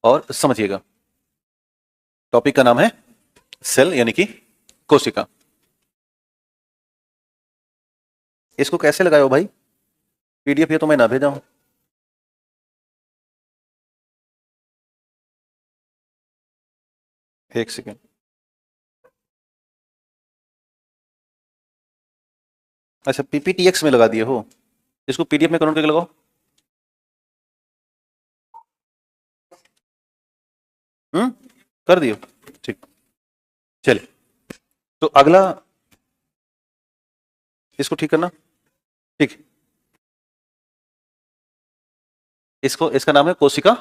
और समझिएगा। टॉपिक का नाम है सेल यानी कि कोशिका। इसको कैसे लगाओ भाई? पीडीएफ ये तो मैं ना भेजा हूं। एक सेकेंड। अच्छा, पीपीटीएक्स में लगा दिए हो, इसको पीडीएफ में कन्वर्ट करके लगाओ। कर दियो, ठीक। चलिए, तो अगला इसको ठीक करना। ठीक, इसको, इसका नाम है कोशिका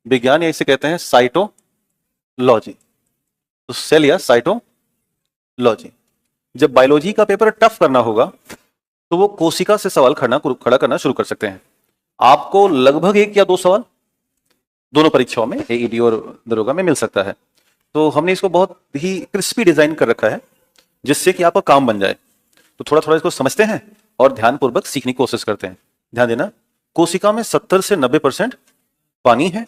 विज्ञान, या इसे कहते हैं साइटोलॉजी। तो सेल या साइटोलॉजी। जब बायोलॉजी का पेपर टफ करना होगा तो वो कोशिका से सवाल खड़ा करना शुरू कर सकते हैं। आपको लगभग 1 या 2 सवाल दोनों परीक्षाओं में, एईडी और दरोगा में मिल सकता है। तो हमने इसको बहुत ही क्रिस्पी डिजाइन कर रखा है जिससे कि आपका काम बन जाए। तो थोड़ा थोड़ा इसको समझते हैं और ध्यानपूर्वक सीखने की कोशिश करते हैं। ध्यान देना, कोशिका में 70 से 90% पानी है,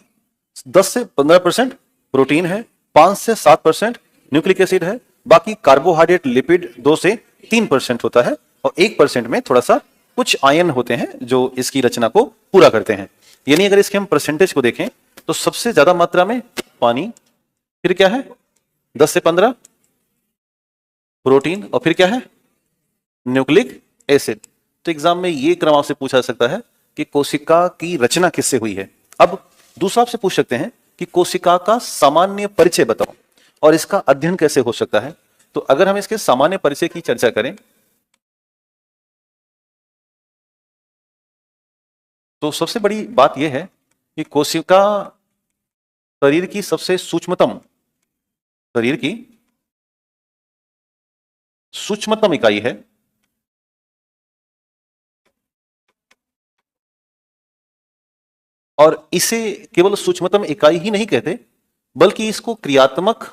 10 से 15% प्रोटीन है, 5 से 7% न्यूक्लिक एसिड है, बाकी कार्बोहाइड्रेट लिपिड 2 से 3% होता है, और 1% में थोड़ा सा कुछ आयन होते हैं जो इसकी रचना को पूरा करते हैं। यानी अगर इसके हम परसेंटेज को देखें तो सबसे ज्यादा मात्रा में पानी, फिर क्या है 10 से 15 प्रोटीन, और फिर क्या है न्यूक्लिक एसिड। तो एग्जाम में ये क्रम आपसे पूछा जा सकता है कि कोशिका की रचना किससे हुई है। अब दूसरा आपसे पूछ सकते हैं कि कोशिका का सामान्य परिचय बताओ और इसका अध्ययन कैसे हो सकता है। तो अगर हम इसके सामान्य परिचय की चर्चा करें तो सबसे बड़ी बात यह है कि कोशिका शरीर की सूक्ष्मतम इकाई है, और इसे केवल सूक्ष्मतम इकाई ही नहीं कहते बल्कि इसको क्रियात्मक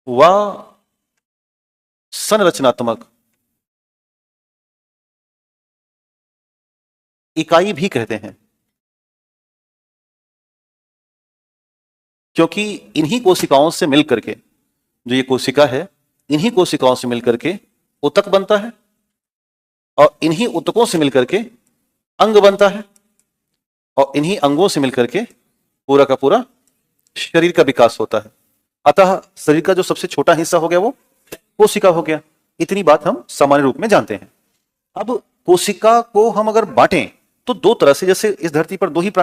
व संरचनात्मक इकाई भी कहते हैं, क्योंकि इन्हीं कोशिकाओं से मिलकर के, जो ये कोशिका है, इन्हीं कोशिकाओं से मिलकर के ऊतक बनता है, और इन्हीं ऊतकों से मिलकर के अंग बनता है, और इन्हीं अंगों से मिलकर के पूरा का पूरा शरीर का विकास होता है। अतः शरीर का जो सबसे छोटा हिस्सा हो गया वो कोशिका हो गया। इतनी बात हम सामान्य रूप में जानते हैं। अब कोशिका को हम अगर बांटें तो 2 तरह से, जैसे इस धरती पर 2 ही